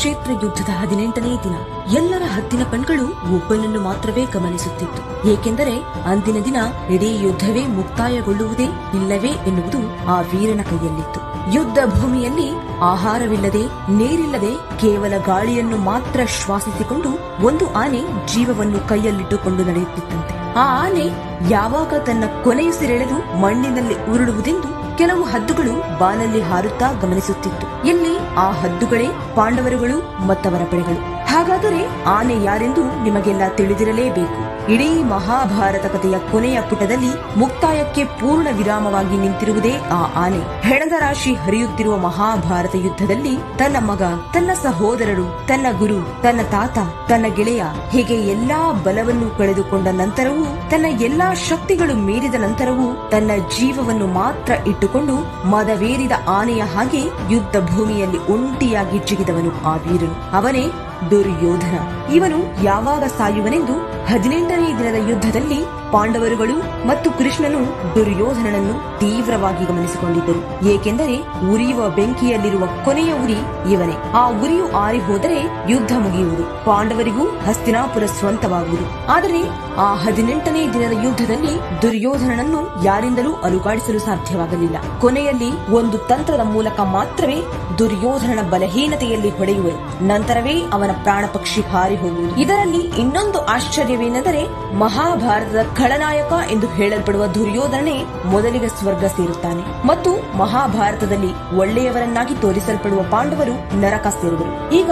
ಕುರುಕ್ಷೇತ್ರ ಯುದ್ಧದ 18ನೇ ದಿನ. ಎಲ್ಲರ ಹದ್ದಿನ ಕಣ್ಗಳು ಒಬ್ಬನನ್ನು ಮಾತ್ರವೇ ಗಮನಿಸುತ್ತಿತ್ತು. ಏಕೆಂದರೆ ಅಂದಿನ ದಿನ ಇಡೀ ಯುದ್ಧವೇ ಮುಕ್ತಾಯಗೊಳ್ಳುವುದೇ ಇಲ್ಲವೇ ಎನ್ನುವುದು ಆ ವೀರನ ಕೈಯಲ್ಲಿತ್ತು. ಯುದ್ಧ ಭೂಮಿಯಲ್ಲಿ ಆಹಾರವಿಲ್ಲದೆ, ನೀರಿಲ್ಲದೆ, ಕೇವಲ ಗಾಳಿಯನ್ನು ಮಾತ್ರ ಶ್ವಾಸಿಸಿಕೊಂಡು ಒಂದು ಆನೆ ಜೀವವನ್ನು ಕೈಯಲ್ಲಿಟ್ಟುಕೊಂಡು ನಡೆಯುತ್ತಿತ್ತಂತೆ. ಆ ಆನೆ ಯಾವಾಗ ತನ್ನ ಕೊನೆಯುಸಿರೆಳೆದು ಮಣ್ಣಿನಲ್ಲಿ ಉರುಳುವುದೆಂದು ಕೆಲವು ಹದ್ದುಗಳು ಬಾನಲ್ಲಿ ಹಾರುತ್ತಾ ಗಮನಿಸುತ್ತಿತ್ತು. ಇಲ್ಲಿ ಆ ಹದ್ದುಗಳೇ ಪಾಂಡವರುಗಳು ಮತ್ತವರ ಪಡೆಗಳು. ಹಾಗಾದರೆ ಆನೆ ಯಾರೆಂದು ನಿಮಗೆಲ್ಲ ತಿಳಿದಿರಲೇಬೇಕು. ಇಡೀ ಮಹಾಭಾರತ ಕಥೆಯ ಕೊನೆಯ ಪುಟದಲ್ಲಿ ಮುಕ್ತಾಯಕ್ಕೆ ಪೂರ್ಣ ವಿರಾಮವಾಗಿ ನಿಂತಿರುವುದೇ ಆ ಆನೆ. ಹೆಣದ ರಾಶಿ ಹರಿಯುತ್ತಿರುವ ಮಹಾಭಾರತ ಯುದ್ಧದಲ್ಲಿ ತನ್ನ ಮಗ, ತನ್ನ ಸಹೋದರರು, ತನ್ನ ಗುರು, ತನ್ನ ತಾತ, ತನ್ನ ಗೆಳೆಯ ಹೀಗೆ ಎಲ್ಲಾ ಬಲವನ್ನು ಕಳೆದುಕೊಂಡ ನಂತರವೂ, ತನ್ನ ಎಲ್ಲಾ ಶಕ್ತಿಗಳು ಮೀರಿದ ನಂತರವೂ ತನ್ನ ಜೀವವನ್ನು ಮಾತ್ರ ಇಟ್ಟುಕೊಂಡು ಮದವೇರಿದ ಆನೆಯ ಹಾಗೆ ಯುದ್ಧ ಭೂಮಿಯಲ್ಲಿ ಒಂಟಿಯಾಗಿ ಜಿಗಿದವನು ಆ ವೀರನು. ಅವನೇ ದುರ್ಯೋಧನ. ಇವನು ಯಾವಾಗ ಸಾಯುವನೆಂದು 18ನೇ ದಿನದ ಯುದ್ಧದಲ್ಲಿ ಪಾಂಡವರುಗಳು ಮತ್ತು ಕೃಷ್ಣನು ದುರ್ಯೋಧನನನ್ನು ತೀವ್ರವಾಗಿ ಗಮನಿಸಿಕೊಂಡಿದ್ದರು. ಏಕೆಂದರೆ ಉರಿಯುವ ಬೆಂಕಿಯಲ್ಲಿರುವ ಕೊನೆಯ ಉರಿ ಇವನೇ. ಆ ಉರಿಯು ಆರಿ ಹೋದರೆ ಯುದ್ಧ ಮುಗಿಯುವುದು, ಪಾಂಡವರಿಗೂ ಹಸ್ತಿನಾಪುರ ಸ್ವಂತವಾಗುವುದು. ಆದರೆ ಆ 18ನೇ ದಿನದ ಯುದ್ಧದಲ್ಲಿ ದುರ್ಯೋಧನನನ್ನು ಯಾರಿಂದಲೂ ಅಲುಗಾಡಿಸಲು ಸಾಧ್ಯವಾಗಲಿಲ್ಲ. ಕೊನೆಯಲ್ಲಿ ಒಂದು ತಂತ್ರದ ಮೂಲಕ ಮಾತ್ರವೇ ದುರ್ಯೋಧನನ ಬಲಹೀನತೆಯಲ್ಲಿ ಹೊಡೆಯುವರು. ನಂತರವೇ ಅವನ ಪ್ರಾಣ ಪಕ್ಷಿ ಹಾರಿ ಹೋಗುವುದು. ಇದರಲ್ಲಿ ಇನ್ನೊಂದು ಆಶ್ಚರ್ಯವೇನೆಂದರೆ ಮಹಾಭಾರತದ ಖಳನಾಯಕ ಎಂದು ಹೇಳಲ್ಪಡುವ ದುರ್ಯೋಧನನೇ ಮೊದಲಿಗೆ ಸ್ವರ್ಗ ಸೇರುತ್ತಾನೆ ಮತ್ತು ಮಹಾಭಾರತದಲ್ಲಿ ಒಳ್ಳೆಯವರನ್ನಾಗಿ ತೋರಿಸಲ್ಪಡುವ ಪಾಂಡವರು ನರಕ ಸೇರುವರು. ಈಗ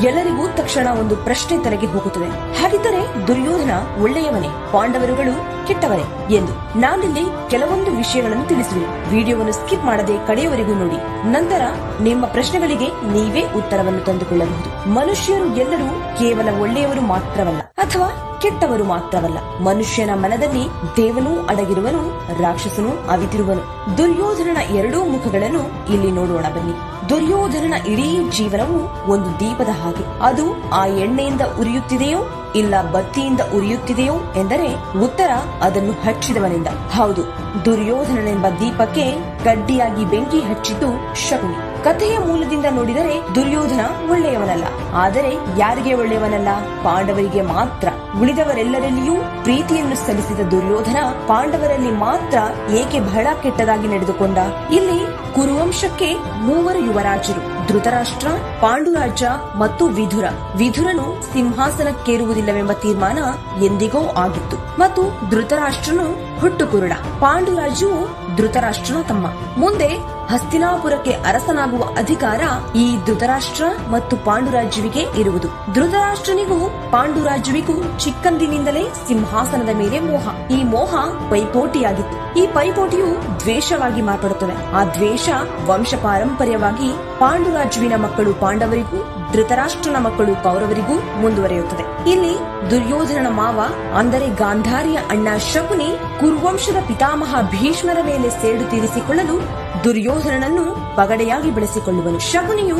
ಎಲ್ಲರಿಗೂ ತಕ್ಷಣ ಒಂದು ಪ್ರಶ್ನೆ ತಲೆಗೆ ಹೋಗುತ್ತದೆ. ಹಾಗಿದ್ದರೆ ದುರ್ಯೋಧನ ಒಳ್ಳೆಯವನೇ, ಪಾಂಡವರುಗಳು ಕೆಟ್ಟವರೇ ಎಂದು. ನಾನಿಲ್ಲಿ ಕೆಲವೊಂದು ವಿಷಯಗಳನ್ನು ತಿಳಿಸುವೆ. ವಿಡಿಯೋವನ್ನು ಸ್ಕಿಪ್ ಮಾಡದೆ ಕಡೆಯವರೆಗೂ ನೋಡಿ. ನಂತರ ನಿಮ್ಮ ಪ್ರಶ್ನೆಗಳಿಗೆ ನೀವೇ ಉತ್ತರವನ್ನು ತಂದುಕೊಳ್ಳಬಹುದು. ಮನುಷ್ಯರು ಎಲ್ಲರೂ ಕೇವಲ ಒಳ್ಳೆಯವರು ಮಾತ್ರವಲ್ಲ ಅಥವಾ ಕೆಟ್ಟವರು ಮಾತ್ರವಲ್ಲ. ಮನುಷ್ಯನ ಮನದಲ್ಲಿ ದೇವನೂ ಅಡಗಿರುವನು, ರಾಕ್ಷಸನೂ ಅವಿತಿರುವನು. ದುರ್ಯೋಧನನ ಎರಡೂ ಮುಖಗಳನ್ನು ಇಲ್ಲಿ ನೋಡೋಣ ಬನ್ನಿ. ದುರ್ಯೋಧನನ ಇಡೀ ಜೀವನವು ಒಂದು ದೀಪದ ಹಾಗೆ. ಅದು ಆ ಎಣ್ಣೆಯಿಂದ ಉರಿಯುತ್ತಿದೆಯೋ ಇಲ್ಲ ಬತ್ತಿಯಿಂದ ಉರಿಯುತ್ತಿದೆಯೋ ಎಂದರೆ ಉತ್ತರ ಅದನ್ನು ಹಚ್ಚಿದವನಿಂದ. ಹೌದು, ದುರ್ಯೋಧನನೆಂಬ ದೀಪಕ್ಕೆ ಗಡ್ಡಿಯಾಗಿ ಬೆಂಕಿ ಹಚ್ಚಿದ್ದು ಶಕುನಿ. ಕಥೆಯ ಮೂಲದಿಂದ ನೋಡಿದರೆ ದುರ್ಯೋಧನ ಒಳ್ಳೆಯವನಲ್ಲ. ಆದರೆ ಯಾರಿಗೆ ಒಳ್ಳೆಯವನಲ್ಲ? ಪಾಂಡವರಿಗೆ ಮಾತ್ರ. ಉಳಿದವರೆಲ್ಲರಲ್ಲಿಯೂ ಪ್ರೀತಿಯನ್ನು ಸಲ್ಲಿಸಿದ ದುರ್ಯೋಧನ ಪಾಂಡವರಲ್ಲಿ ಮಾತ್ರ ಏಕೆ ಬಹಳ ಕೆಟ್ಟದಾಗಿ ನಡೆದುಕೊಂಡ? ಇಲ್ಲಿ ಕುರುವಂಶಕ್ಕೆ 3 ಯುವರಾಜರು: ಧೃತರಾಷ್ಟ್ರ, ಪಾಂಡುರಾಜ ಮತ್ತು ವಿಧುರ. ವಿಧುರನು ಸಿಂಹಾಸನಕ್ಕೇರುವುದಿಲ್ಲವೆಂಬ ತೀರ್ಮಾನ ಎಂದಿಗೋ ಆಗಿತ್ತು ಮತ್ತು ಧೃತರಾಷ್ಟ್ರನು ಹುಟ್ಟು ಕುರುಡ. ಪಾಂಡುರಾಜು ಧೃತರಾಷ್ಟ್ರನ ತಮ್ಮ. ಮುಂದೆ ಹಸ್ತಿನಾಪುರಕ್ಕೆ ಅರಸನಾಗುವ ಅಧಿಕಾರ ಈ ಧೃತರಾಷ್ಟ್ರ ಮತ್ತು ಪಾಂಡುರಾಜುವಿಗೆ ಇರುವುದು. ಧೃತರಾಷ್ಟ್ರನಿಗೂ ಪಾಂಡುರಾಜುವಿಗೂ ಚಿಕ್ಕಂದಿನಿಂದಲೇ ಸಿಂಹಾಸನದ ಮೇಲೆ ಮೋಹ. ಈ ಮೋಹ ಪೈಪೋಟಿಯಾಗಿತ್ತು. ಈ ಪೈಪೋಟಿಯು ದ್ವೇಷವಾಗಿ ಮಾರ್ಪಡುತ್ತದೆ. ಆ ದ್ವೇಷ ವಂಶ ಪಾರಂಪರ್ಯವಾಗಿ ಪಾಂಡುರಾಜುವಿನ ಮಕ್ಕಳು ಪಾಂಡವರಿಗೂ, ಧೃತರಾಷ್ಟ್ರನ ಮಕ್ಕಳು ಕೌರವರಿಗೂ ಮುಂದುವರೆಯುತ್ತದೆ. ಇಲ್ಲಿ ದುರ್ಯೋಧನನ ಮಾವ ಅಂದರೆ ಗಾಂಧಾರಿಯ ಅಣ್ಣ ಶಕುನಿ ಕುರುವಂಶದ ಪಿತಾಮಹ ಭೀಷ್ಮರ ಮೇಲೆ ಸೇಡು ತೀರಿಸಿಕೊಳ್ಳಲು ದುರ್ಯೋಧನನನ್ನು ಪಗಡೆಯಾಗಿ ಬೆಳೆಸಿಕೊಳ್ಳುವನು. ಶಕುನಿಯು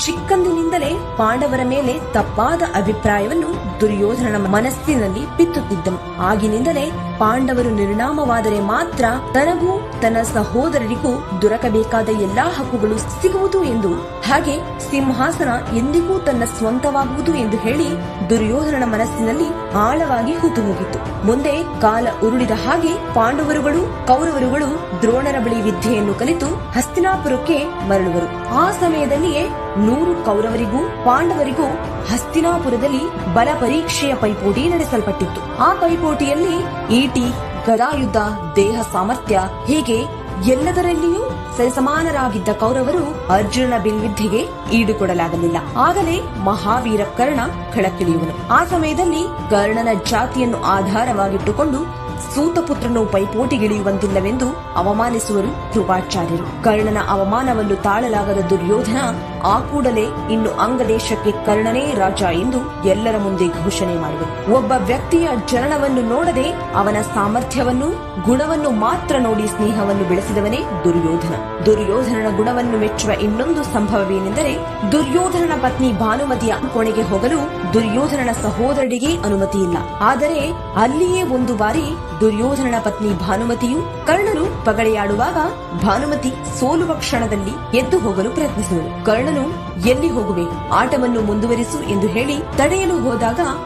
ಚಿಕ್ಕಂದಿನಿಂದಲೇ ಪಾಂಡವರ ಮೇಲೆ ತಪ್ಪಾದ ಅಭಿಪ್ರಾಯವನ್ನು ದುರ್ಯೋಧನನ ಮನಸ್ಸಿನಲ್ಲಿ ಬಿತ್ತುತ್ತಿದ್ದನು. ಆಗಿನಿಂದಲೇ ಪಾಂಡವರು ನಿರ್ನಾಮವಾದರೆ ಮಾತ್ರ ತನಗೂ ತನ್ನ ಸಹೋದರರಿಗೂ ದೊರಕಬೇಕಾದ ಎಲ್ಲಾ ಹಕ್ಕುಗಳು ಸಿಗುವುದು ಎಂದು, ಹಾಗೆ ಸಿಂಹಾಸನ ಎಂದಿಗೂ ತನ್ನ ಸ್ವಂತವಾಗುವುದು ಎಂದು ಹೇಳಿ ದುರ್ಯೋಧನನ ಮನಸ್ಸಿನಲ್ಲಿ ಆಳವಾಗಿ ಹೂತು ಹೋಗಿತ್ತು. ಮುಂದೆ ಕಾಲ ಉರುಳಿದ ಹಾಗೆ ಪಾಂಡವರುಗಳು ಕೌರವರುಗಳು ದ್ರೋಣರ ಬಳಿ ವಿದ್ಯೆಯನ್ನು ಕಲಿತು ಹಸ್ತಿನಾಪುರಕ್ಕೆ ಮರಳುವರು. ಆ ಸಮಯದಲ್ಲಿಯೇ 100 ಕೌರವರಿಗೂ ಪಾಂಡವರಿಗೂ ಹಸ್ತಿನಾಪುರದಲ್ಲಿ ಬಲ ಪರೀಕ್ಷೆಯ ಪೈಪೋಟಿ ನಡೆಸಲ್ಪಟ್ಟಿತ್ತು. ಆ ಪೈಪೋಟಿಯಲ್ಲಿ ಈಟಿ, ಗದಾಯುದ್ಧ, ದೇಹ ಸಾಮರ್ಥ್ಯ ಹೀಗೆ ಎಲ್ಲದರಲ್ಲಿಯೂ ಸರಿಸಮಾನರಾಗಿದ್ದ ಕೌರವರು ಅರ್ಜುನನ ಬಿಲ್ವಿದ್ಯೆಗೆ ಈಡುಕೊಡಲಾಗಲಿಲ್ಲ. ಆಗಲೇ ಮಹಾವೀರ ಕರ್ಣ ಕಳಕ್ಕಿಳಿಯುವನು. ಆ ಸಮಯದಲ್ಲಿ ಕರ್ಣನ ಜಾತಿಯನ್ನು ಆಧಾರವಾಗಿಟ್ಟುಕೊಂಡು ಸೂತಪುತ್ರನು ಪೈಪೋಟಿಗಿಳಿಯುವಂತಿಲ್ಲವೆಂದು ಅವಮಾನಿಸುವರು ಕೃಪಾಚಾರ್ಯರು. ಕರ್ಣನ ಅವಮಾನವನ್ನು ತಾಳಲಾಗದ ದುರ್ಯೋಧನ ಆ ಕೂಡಲೇ ಇನ್ನು ಅಂಗದೇಶಕ್ಕೆ ಕರ್ಣನೇ ರಾಜ ಎಂದು ಎಲ್ಲರ ಮುಂದೆ ಘೋಷಣೆ ಮಾಡುವರು. ಒಬ್ಬ ವ್ಯಕ್ತಿಯ ಜನನವನ್ನು ನೋಡದೆ ಅವನ ಸಾಮರ್ಥ್ಯವನ್ನು, ಗುಣವನ್ನು ಮಾತ್ರ ನೋಡಿ ಸ್ನೇಹವನ್ನು ಬೆಳೆಸಿದವನೇ ದುರ್ಯೋಧನ. ದುರ್ಯೋಧನನ ಗುಣವನ್ನು ಮೆಚ್ಚುವ ಇನ್ನೊಂದು ಸಂಭವವೇನೆಂದರೆ, ದುರ್ಯೋಧನನ ಪತ್ನಿ ಭಾನುಮತಿಯ ಕೋಣೆಗೆ ಹೋಗಲು ದುರ್ಯೋಧನನ ಸಹೋದರರಿಗೆ ಅನುಮತಿ ಇಲ್ಲ. ಆದರೆ ಅಲ್ಲಿಯೇ ಒಂದು ಬಾರಿ ದುರ್ಯೋಧನನ ಪತ್ನಿ ಭಾನುಮತಿಯು ಕರ್ಣನು ಪಗಡೆಯಾಡುವಾಗ ಭಾನುಮತಿ ಸೋಲುವ ಕ್ಷಣದಲ್ಲಿ ಎದ್ದು ಹೋಗಲು ಪ್ರಯತ್ನಿಸುವಳು. ಕರ್ಣ ಕರ್ಣನು ಎಲ್ಲಿ ಹೋಗುವೆ, ಆಟವನ್ನು ಮುಂದುವರಿಸು ಎಂದು ಹೇಳಿ ತಡೆಯಲು ಹೋದಾಗ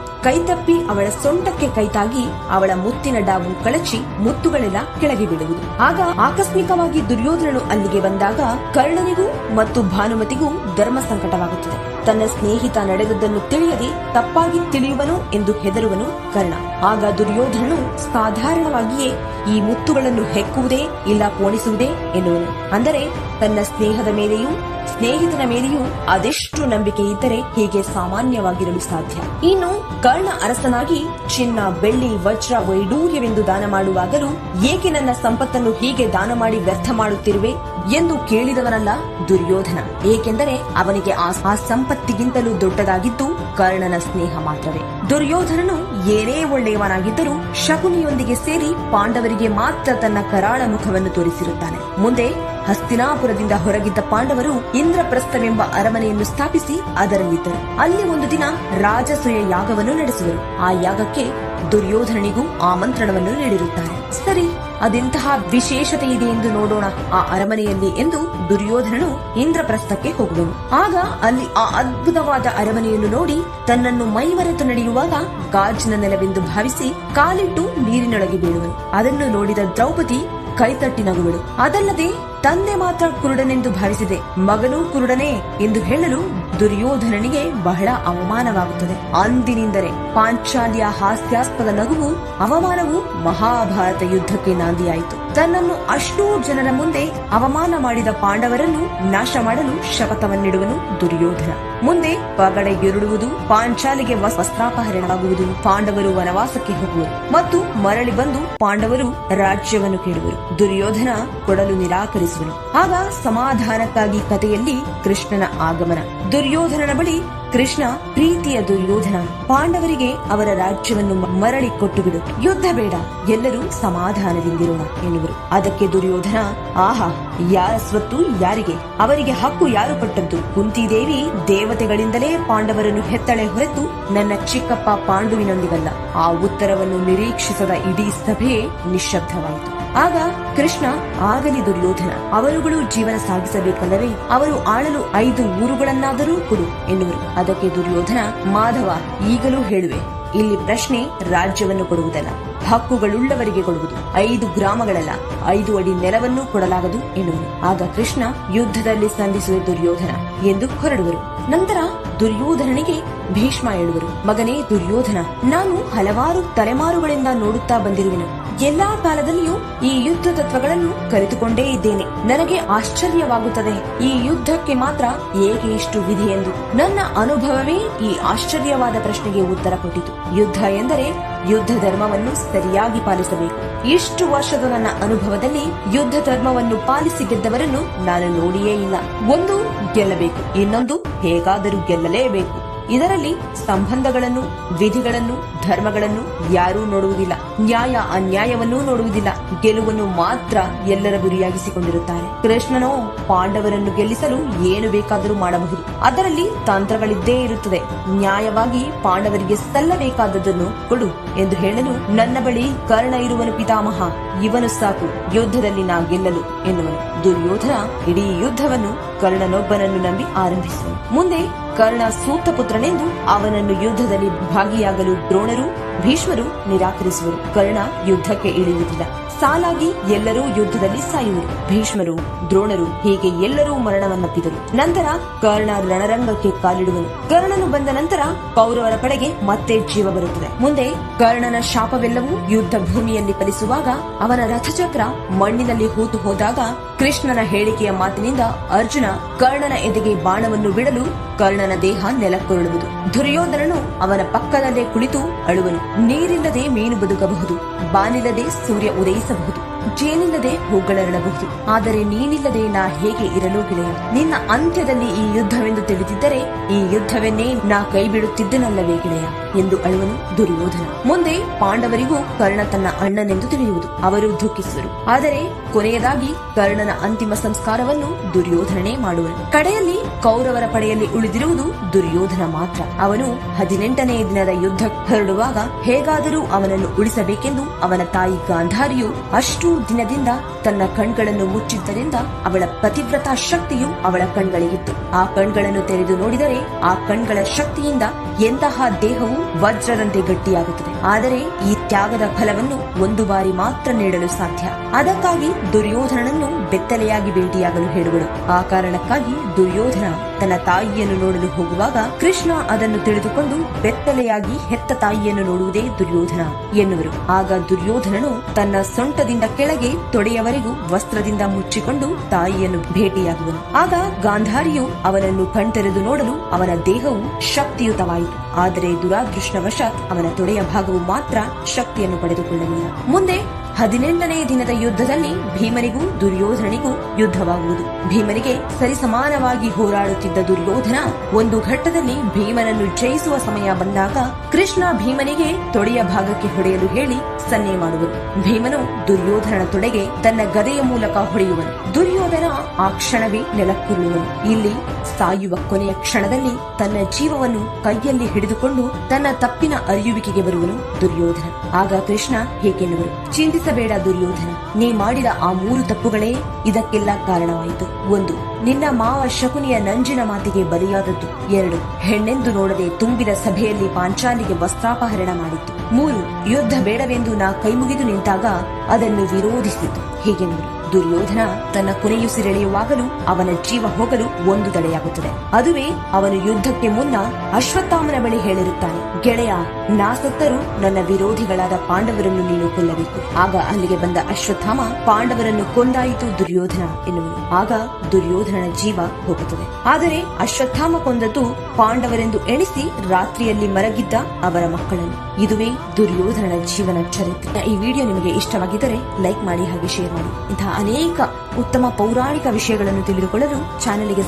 ಕೈತಪ್ಪಿ ಅವಳ ಸೊಂಟಕ್ಕೆ ಕೈತಾಗಿ ಅವಳ ಮುತ್ತಿನ ಡಾವು ಕಳಚಿ ಮುತ್ತುಗಳೆಲ್ಲ ಕೆಳಗೆ ಬೀಳುವುದು. ಆಗ ಆಕಸ್ಮಿಕವಾಗಿ ದುರ್ಯೋಧನನು ಅಲ್ಲಿಗೆ ಬಂದಾಗ ಕರ್ಣನಿಗೂ ಮತ್ತು ಭಾನುಮತಿಗೂ ಧರ್ಮ ಸಂಕಟವಾಗುತ್ತದೆ. ತನ್ನ ಸ್ನೇಹಿತ ನಡೆದದ್ದನ್ನು ತಿಳಿಯದೆ ತಪ್ಪಾಗಿ ತಿಳಿಯುವನು ಎಂದು ಹೆದರುವನು ಕರ್ಣ. ಆಗ ದುರ್ಯೋಧನನು ಸಾಧಾರಣವಾಗಿಯೇ ಈ ಮುತ್ತುಗಳನ್ನು ಹೆಕ್ಕುವುದೇ ಇಲ್ಲ ಪೋಣಿಸುವುದೇ ಎನ್ನುವನು. ಅಂದರೆ ತನ್ನ ಸ್ನೇಹದ ಮೇಲೆಯೂ ಸ್ನೇಹಿತನ ಮೇಲೆಯೂ ಅದೆಷ್ಟು ನಂಬಿಕೆ ಇದ್ದರೆ ಹೀಗೆ ಸಾಮಾನ್ಯವಾಗಿರಲು ಸಾಧ್ಯ. ಇನ್ನು ಕರ್ಣ ಅರಸನಾಗಿ ಚಿನ್ನ, ಬೆಳ್ಳಿ, ವಜ್ರ, ವೈಡೂರ್ಯವೆಂದು ದಾನ ಮಾಡುವಾಗಲೂ ಏಕೆ ನನ್ನ ಸಂಪತ್ತನ್ನು ಹೀಗೆ ದಾನ ಮಾಡಿ ವ್ಯರ್ಥ ಮಾಡುತ್ತಿರುವೆ ಎಂದು ಕೇಳಿದವನಲ್ಲ ದುರ್ಯೋಧನ. ಏಕೆಂದರೆ ಅವನಿಗೆ ಆ ಸಂಪತ್ತಿಗಿಂತಲೂ ದೊಡ್ಡದಾಗಿದ್ದು ಕರ್ಣನ ಸ್ನೇಹ ಮಾತ್ರವೇ. ದುರ್ಯೋಧನನು ಏನೇ ಒಳ್ಳೆಯವನಾಗಿದ್ದರೂ ಶಕುನಿಯೊಂದಿಗೆ ಸೇರಿ ಪಾಂಡವರಿಗೆ ಮಾತ್ರ ತನ್ನ ಕರಾಳ ಮುಖವನ್ನು ತೋರಿಸಿರುತ್ತಾನೆ. ಮುಂದೆ ಹಸ್ತಿನಾಪುರದಿಂದ ಹೊರಗಿದ್ದ ಪಾಂಡವರು ಇಂದ್ರಪ್ರಸ್ಥವೆಂಬ ಅರಮನೆಯನ್ನು ಸ್ಥಾಪಿಸಿ ಅದರಲ್ಲಿದ್ದರು. ಅಲ್ಲಿ ಒಂದು ದಿನ ರಾಜಸೂಯ ಯಾಗವನ್ನು ನಡೆಸುವರು. ಆ ಯಾಗಕ್ಕೆ ದುರ್ಯೋಧನನಿಗೂ ಆಮಂತ್ರಣವನ್ನು ನೀಡಿರುತ್ತಾರೆ. ಸರಿ, ಅದೆಂತಹ ವಿಶೇಷತೆ ಇದೆ ಎಂದು ನೋಡೋಣ ಆ ಅರಮನೆಯಲ್ಲಿ ಎಂದು ದುರ್ಯೋಧನನು ಇಂದ್ರಪ್ರಸ್ಥಕ್ಕೆ ಹೋಗುವನು. ಆಗ ಅಲ್ಲಿ ಆ ಅದ್ಭುತವಾದ ಅರಮನೆಯನ್ನು ನೋಡಿ ತನ್ನನ್ನು ಮೈಮರೆತು ನಡೆಯುವಾಗ ಗಾಜಿನ ನೆಲವೆಂದು ಭಾವಿಸಿ ಕಾಲಿಟ್ಟು ನೀರಿನೊಳಗೆ ಬೀಳುವನು. ಅದನ್ನು ನೋಡಿದ ದ್ರೌಪದಿ ಕೈತಟ್ಟಿ ನಗುವಳು. ಅದಲ್ಲದೆ ತಂದೆ ಮಾತ್ರ ಕುರುಡನೆಂದು ಭಾವಿಸಿದೆ, ಮಗನೂ ಕುರುಡನೇ ಎಂದು ಹೇಳಲು ದುರ್ಯೋಧನನಿಗೆ ಬಹಳ ಅವಮಾನವಾಗುತ್ತದೆ. ಅಂದಿನಿಂದಲೇ ಪಾಂಚಾಲಿಯ ಹಾಸ್ಯಾಸ್ಪದ ನಗುವು ಅವಮಾನವು ಮಹಾಭಾರತ ಯುದ್ಧಕ್ಕೆ ನಾಂದಿಯಾಯಿತು. ತನ್ನನ್ನು ಅಷ್ಟೂ ಜನರ ಮುಂದೆ ಅವಮಾನ ಮಾಡಿದ ಪಾಂಡವರನ್ನು ನಾಶ ಮಾಡಲು ಶಪಥವನ್ನಿಡುವನು ದುರ್ಯೋಧನ. ಮುಂದೆ ಪಗಡೆ ಗೆರುಡುವುದು, ಪಾಂಚಾಲಿಗೆ ವಸ್ತ್ರಾಪಹರಣವಾಗುವುದು, ಪಾಂಡವರು ವನವಾಸಕ್ಕೆ ಹೋಗುವರು ಮತ್ತು ಮರಳಿ ಬಂದು ಪಾಂಡವರು ರಾಜ್ಯವನ್ನು ಕೇಳುವರು. ದುರ್ಯೋಧನ ಕೊಡಲು ನಿರಾಕರಿಸುವನು. ಆಗ ಸಮಾಧಾನಕ್ಕಾಗಿ ಕಥೆಯಲ್ಲಿ ಕೃಷ್ಣನ ಆಗಮನ. ದುರ್ಯೋಧನನ ಬಳಿ ಕೃಷ್ಣ ಪ್ರೀತಿಯ ದುರ್ಯೋಧನ, ಪಾಂಡವರಿಗೆ ಅವರ ರಾಜ್ಯವನ್ನು ಮರಳಿ ಕೊಟ್ಟು ಬಿಡು, ಯುದ್ಧ ಬೇಡ, ಎಲ್ಲರೂ ಸಮಾಧಾನದಿಂದಿರೋಣ ಎನ್ನುವರು. ಅದಕ್ಕೆ ದುರ್ಯೋಧನ, ಆಹಾ, ಯಾರ ಸ್ವತ್ತು ಯಾರಿಗೆ, ಅವರಿಗೆ ಹಕ್ಕು ಯಾರು ಕೊಟ್ಟದ್ದು? ಕುಂತಿದೇವಿ ದೇವತೆಗಳಿಂದಲೇ ಪಾಂಡವರನ್ನು ಹೆತ್ತಳೆ ಹೊರತು ನನ್ನ ಚಿಕ್ಕಪ್ಪ ಪಾಂಡುವಿನೊಂದಿಗಲ್ಲ. ಆ ಉತ್ತರವನ್ನು ನಿರೀಕ್ಷಿಸದ ಇಡೀ ಸಭೆ ನಿಶ್ಶಬ್ದವಾಯಿತು. ಆಗ ಕೃಷ್ಣ, ಆಗಲಿ ದುರ್ಯೋಧನ, ಅವರುಗಳು ಜೀವನ ಸಾಗಿಸಬೇಕಲ್ಲವೇ, ಅವರು ಆಳಲು 5 ಊರುಗಳನ್ನಾದರೂ ಕೊಡು ಎನ್ನುವರು. ಅದಕ್ಕೆ ದುರ್ಯೋಧನ, ಮಾಧವ, ಈಗಲೂ ಹೇಳುವೆ, ಇಲ್ಲಿ ಪ್ರಶ್ನೆ ರಾಜ್ಯವನ್ನು ಕೊಡುವುದಲ್ಲ, ಹಕ್ಕುಗಳುಳ್ಳವರಿಗೆ ಕೊಡುವುದು. 5 ಗ್ರಾಮಗಳಲ್ಲ, 5 ಅಡಿ ನೆಲವನ್ನೂ ಕೊಡಲಾಗದು ಎನ್ನುವರು. ಆಗ ಕೃಷ್ಣ, ಯುದ್ಧದಲ್ಲಿ ಸಂಧಿಸುವ ದುರ್ಯೋಧನ ಎಂದು ಹೊರಡುವರು. ನಂತರ ದುರ್ಯೋಧನನಿಗೆ ಭೀಷ್ಮ ಹೇಳುವರು, ಮಗನೇ ದುರ್ಯೋಧನ, ನಾನು ಹಲವಾರು ತಲೆಮಾರುಗಳಿಂದ ನೋಡುತ್ತಾ ಬಂದಿರುವೆನು. ಎಲ್ಲಾ ಕಾಲದಲ್ಲಿಯೂ ಈ ಯುದ್ಧ ತತ್ವಗಳನ್ನು ಕಲಿತುಕೊಂಡೇ ಇದ್ದೇನೆ. ನನಗೆ ಆಶ್ಚರ್ಯವಾಗುತ್ತದೆ, ಈ ಯುದ್ಧಕ್ಕೆ ಮಾತ್ರ ಏಕೆ ಇಷ್ಟು ವಿಧಿ ಎಂದು. ನನ್ನ ಅನುಭವವೇ ಈ ಆಶ್ಚರ್ಯವಾದ ಪ್ರಶ್ನೆಗೆ ಉತ್ತರ ಕೊಟ್ಟಿತು. ಯುದ್ಧ ಎಂದರೆ ಯುದ್ಧ ಧರ್ಮವನ್ನು ಸರಿಯಾಗಿ ಪಾಲಿಸಬೇಕು. ಇಷ್ಟು ವರ್ಷದ ನನ್ನ ಅನುಭವದಲ್ಲಿ ಯುದ್ಧ ಧರ್ಮವನ್ನು ಪಾಲಿಸಿ ಗೆದ್ದವರನ್ನು ನಾನು ನೋಡಿಯೇ ಇಲ್ಲ. ಒಂದು ಗೆಲ್ಲಬೇಕು, ಇನ್ನೊಂದು ಹೇಗಾದರೂ ಗೆಲ್ಲಲೇಬೇಕು. ಇದರಲ್ಲಿ ಸಂಬಂಧಗಳನ್ನು, ವಿಧಿಗಳನ್ನು, ಧರ್ಮಗಳನ್ನು ಯಾರೂ ನೋಡುವುದಿಲ್ಲ. ನ್ಯಾಯ ಅನ್ಯಾಯವನ್ನೂ ನೋಡುವುದಿಲ್ಲ. ಗೆಲುವನ್ನು ಮಾತ್ರ ಎಲ್ಲರ ಗುರಿಯಾಗಿಸಿಕೊಂಡಿರುತ್ತಾರೆ. ಕೃಷ್ಣನೋ ಪಾಂಡವರನ್ನು ಗೆಲ್ಲಿಸಲು ಏನು ಬೇಕಾದರೂ ಮಾಡಬಹುದು. ಅದರಲ್ಲಿ ತಂತ್ರಗಳಿದ್ದೇ ಇರುತ್ತದೆ. ನ್ಯಾಯವಾಗಿ ಪಾಂಡವರಿಗೆ ಸಲ್ಲಬೇಕಾದದ್ದನ್ನು ಕೊಡು ಎಂದು ಹೇಳಲು ನನ್ನ ಬಳಿ ಕರ್ಣ ಇರುವನು ಪಿತಾಮಹ, ಇವನು ಸಾಕು ಯುದ್ಧದಲ್ಲಿ ನಾ ಗೆಲ್ಲಲು ಎನ್ನುವನು. ದುರ್ಯೋಧನ ಇಡೀ ಯುದ್ಧವನ್ನು ಕರ್ಣನೊಬ್ಬನನ್ನು ನಂಬಿ ಆರಂಭಿಸುವನು. ಮುಂದೆ ಕರ್ಣ ಸೂತಪುತ್ರನೆಂದು ಅವನನ್ನು ಯುದ್ಧದಲ್ಲಿ ಭಾಗಿಯಾಗಲು ದ್ರೋಣರು, ಭೀಷ್ಮರು ನಿರಾಕರಿಸುವರು. ಕರ್ಣ ಯುದ್ಧಕ್ಕೆ ಇಳಿಯುವುದಿಲ್ಲ. ಸಾಲಾಗಿ ಎಲ್ಲರೂ ಯುದ್ಧದಲ್ಲಿ ಸಾಯುವರು. ಭೀಷ್ಮರು, ದ್ರೋಣರು, ಹೀಗೆ ಎಲ್ಲರೂ ಮರಣವನ್ನಪ್ಪಿದರು. ನಂತರ ಕರ್ಣ ರಣರಂಗಕ್ಕೆ ಕಾಲಿಡುವನು. ಕರ್ಣನು ಬಂದ ನಂತರ ಕೌರವರ ಪಡೆಗೆ ಮತ್ತೆ ಜೀವ ಬರುತ್ತದೆ. ಮುಂದೆ ಕರ್ಣನ ಶಾಪವೆಲ್ಲವೂ ಯುದ್ಧ ಭೂಮಿಯಲ್ಲಿ ಫಲಿಸುವಾಗ ಅವನ ರಥಚಕ್ರ ಮಣ್ಣಿನಲ್ಲಿ ಹೂತು ಹೋದಾಗ ಕೃಷ್ಣನ ಹೇಳಿಕೆಯ ಮಾತಿನಿಂದ ಅರ್ಜುನ ಕರ್ಣನ ಎದೆಗೆ ಬಾಣವನ್ನು ಬಿಡಲು ಕರ್ಣನ ದೇಹ ನೆಲಕ್ಕುರುಳುವುದು. ದುರ್ಯೋಧನನು ಅವನ ಪಕ್ಕದಲ್ಲೇ ಕುಳಿತು ಅಳುವನು. ನೀರಿಲ್ಲದೆ ಮೀನು ಬದುಕಬಹುದು, ಬಾನಿಲ್ಲದೆ ಸೂರ್ಯ ಉದಯಿಸಬಹುದು, ಜೇನಿಲ್ಲದೆ ಹೂಗಳರಳಬಹುದು, ಆದರೆ ನೀನಿಲ್ಲದೆ ನಾ ಹೇಗೆ ಇರಲು ಗೆಳೆಯ? ನಿನ್ನ ಅಂತ್ಯದಲ್ಲಿ ಈ ಯುದ್ಧವೆಂದು ತಿಳಿದಿದ್ದರೆ ಈ ಯುದ್ಧವನ್ನೇ ನಾ ಕೈ ಬಿಡುತ್ತಿದ್ದನಲ್ಲವೇ ಗೆಳೆಯ ಎಂದು ಅಳುವನು ದುರ್ಯೋಧನ. ಮುಂದೆ ಪಾಂಡವರಿಗೂ ಕರ್ಣ ತನ್ನ ಅಣ್ಣನೆಂದು ತಿಳಿಯುವುದು. ಅವರು ದುಃಖಿಸುವರು. ಆದರೆ ಕೊನೆಯದಾಗಿ ಕರ್ಣನ ಅಂತಿಮ ಸಂಸ್ಕಾರವನ್ನು ದುರ್ಯೋಧನನೇ ಮಾಡುವನು. ಕಡೆಯಲ್ಲಿ ಕೌರವರ ಪಡೆಯಲ್ಲಿ ಉಳಿದಿರುವುದು ದುರ್ಯೋಧನ ಮಾತ್ರ. ಅವನು 18ನೇ ದಿನದ ಯುದ್ಧ ಹೊರಡುವಾಗ ಹೇಗಾದರೂ ಅವನನ್ನು ಉಳಿಸಬೇಕೆಂದು ಅವನ ತಾಯಿ ಗಾಂಧಾರಿಯು ಅಷ್ಟೂ ದಿನದಿಂದ ತನ್ನ ಕಣ್ಗಳನ್ನು ಮುಚ್ಚಿದ್ದರಿಂದ ಅವಳ ಪತಿವ್ರತಾ ಶಕ್ತಿಯು ಅವಳ ಕಣ್ಗಳಿಗಿತ್ತು. ಆ ಕಣ್ಗಳನ್ನು ತೆರೆದು ನೋಡಿದರೆ ಆ ಕಣ್ಗಳ ಶಕ್ತಿಯಿಂದ ಎಂತಹ ದೇಹವು ವಜ್ರದಂತೆ ಗಟ್ಟಿಯಾಗುತ್ತದೆ. ಆದರೆ ಈ ತ್ಯಾಗದ ಫಲವನ್ನು ಒಂದು ಬಾರಿ ಮಾತ್ರ ನೀಡಲು ಸಾಧ್ಯ. ಅದಕ್ಕಾಗಿ ದುರ್ಯೋಧನನನ್ನು ಬೆತ್ತಲೆಯಾಗಿ ಭೇಟಿಯಾಗಲು ಹೇಳುವಳು. ಆ ಕಾರಣಕ್ಕಾಗಿ ದುರ್ಯೋಧನ ತನ್ನ ತಾಯಿಯನ್ನು ನೋಡಲು ಹೋಗುವಾಗ ಕೃಷ್ಣ ಅದನ್ನು ತಿಳಿದುಕೊಂಡು ಬೆತ್ತಲೆಯಾಗಿ ಹೆತ್ತ ತಾಯಿಯನ್ನು ನೋಡುವುದೇ ದುರ್ಯೋಧನ ಎನ್ನುವರು. ಆಗ ದುರ್ಯೋಧನನು ತನ್ನ ಸೊಂಟದಿಂದ ಕೆಳಗೆ ತೊಡೆಯವರೆಗೂ ವಸ್ತ್ರದಿಂದ ಮುಚ್ಚಿಕೊಂಡು ತಾಯಿಯನ್ನು ಭೇಟಿಯಾಗುವನು. ಆಗ ಗಾಂಧಾರಿಯು ಅವನನ್ನು ಕಣ್ತೆರೆದು ನೋಡಲು ಅವನ ದೇಹವು ಶಕ್ತಿಯುತವಾಯಿತು. ಆದರೆ ದುರಾದೃಷ್ಟವಶಾತ್ ಅವನ ತೊಡೆಯ ಭಾಗವು ಮಾತ್ರ ಶಕ್ತಿಯನ್ನು ಪಡೆದುಕೊಳ್ಳಲಿಲ್ಲ. ಮುಂದೆ 18ನೇ ದಿನದ ಯುದ್ಧದಲ್ಲಿ ಭೀಮನಿಗೂ ದುರ್ಯೋಧನನಿಗೂ ಯುದ್ಧವಾಗುವುದು. ಭೀಮನಿಗೆ ಸರಿಸಮಾನವಾಗಿ ಹೋರಾಡುತ್ತಿದ್ದ ದುರ್ಯೋಧನ ಒಂದು ಘಟ್ಟದಲ್ಲಿ ಭೀಮನನ್ನು ಜಯಿಸುವ ಸಮಯ ಬಂದಾಗ ಕೃಷ್ಣ ಭೀಮನಿಗೆ ತೊಡೆಯ ಭಾಗಕ್ಕೆ ಹೊಡೆಯಲು ಹೇಳಿ ಸನ್ನೆ ಮಾಡುವರು. ಭೀಮನು ದುರ್ಯೋಧನನ ತೊಡೆಗೆ ತನ್ನ ಗದೆಯ ಮೂಲಕ ಹೊಡೆಯುವನು. ದುರ್ಯೋಧನ ಆ ಕ್ಷಣವೇ ನೆಲಕ್ಕುರುಳುವನು. ಇಲ್ಲಿ ಸಾಯುವ ಕೊನೆಯ ಕ್ಷಣದಲ್ಲಿ ತನ್ನ ಜೀವವನ್ನು ಕೈಯಲ್ಲಿ ಹಿಡಿದುಕೊಂಡು ತನ್ನ ತಪ್ಪಿನ ಅರಿಯುವಿಕೆಗೆ ಬರುವನು ದುರ್ಯೋಧನ. ಆಗ ಕೃಷ್ಣ ಹೀಗೆನ್ನುವರು: ಚಿಂತಿಸಬೇಡ ದುರ್ಯೋಧನ, ನೀ ಮಾಡಿದ ಆ 3 ತಪ್ಪುಗಳೇ ಇದಕ್ಕೆಲ್ಲ ಕಾರಣವಾಯಿತು. 1. ನಿನ್ನ ಮಾವ ಶಕುನಿಯ ನಂಜಿನ ಮಾತಿಗೆ ಬಲಿಯಾದದ್ದು. 2. ಹೆಣ್ಣೆಂದು ನೋಡದೆ ತುಂಬಿದ ಸಭೆಯಲ್ಲಿ ಪಾಂಚಾಲಿಗೆ ವಸ್ತ್ರಾಪಹರಣ ಮಾಡಿತ್ತು. 3. ಯುದ್ಧ ಬೇಡವೆಂದು ನಾ ಕೈಮುಗಿದು ನಿಂತಾಗ ಅದನ್ನು ವಿರೋಧಿಸಿತು. ಹೀಗೆಂದರು. ದುರ್ಯೋಧನ ತನ್ನ ಕೊನೆಯುಸಿರೆಳೆಯುವಾಗಲೂ ಅವನ ಜೀವ ಹೋಗಲು ಒಂದು ತಡೆಯಾಗುತ್ತದೆ. ಅದುವೇ ಅವನು ಯುದ್ಧಕ್ಕೆ ಮುನ್ನ ಅಶ್ವತ್ಥಾಮನ ಬಳಿ ಹೇಳಿರುತ್ತಾನೆ: ಗೆಳೆಯ, ನಾ ಸತ್ತರೂ ನನ್ನ ವಿರೋಧಿಗಳಾದ ಪಾಂಡವರನ್ನು ನೀನು ಕೊಲ್ಲಬೇಕು. ಆಗ ಅಲ್ಲಿಗೆ ಬಂದ ಅಶ್ವತ್ಥಾಮ ಪಾಂಡವರನ್ನು ಕೊಂದಾಯಿತು ದುರ್ಯೋಧನ ಎನ್ನುವನು. ಆಗ ದುರ್ಯೋಧನನ ಜೀವ ಹೋಗುತ್ತದೆ. ಆದರೆ ಅಶ್ವತ್ಥಾಮ ಕೊಂದದ್ದು ಪಾಂಡವರೆಂದು ಎಣಿಸಿ ರಾತ್ರಿಯಲ್ಲಿ ಮಲಗಿದ್ದ ಅವರ ಮಕ್ಕಳನ್ನು. ಇದುವೇ ದುರ್ಯೋಧನನ ಜೀವನ ಚರಿತ್ರೆ. ಈ ವಿಡಿಯೋ ನಿಮಗೆ ಇಷ್ಟವಾಗಿದ್ದರೆ ಲೈಕ್ ಮಾಡಿ, ಹಾಗೆ ಶೇರ್ ಮಾಡಿ. ಇಂತಹ ಅನೇಕ ಉತ್ತಮ ಪೌರಾಣಿಕ ವಿಷಯಗಳನ್ನು ತಿಳಿದುಕೊಳ್ಳಲು ಚಾನೆಲ್ಗೆ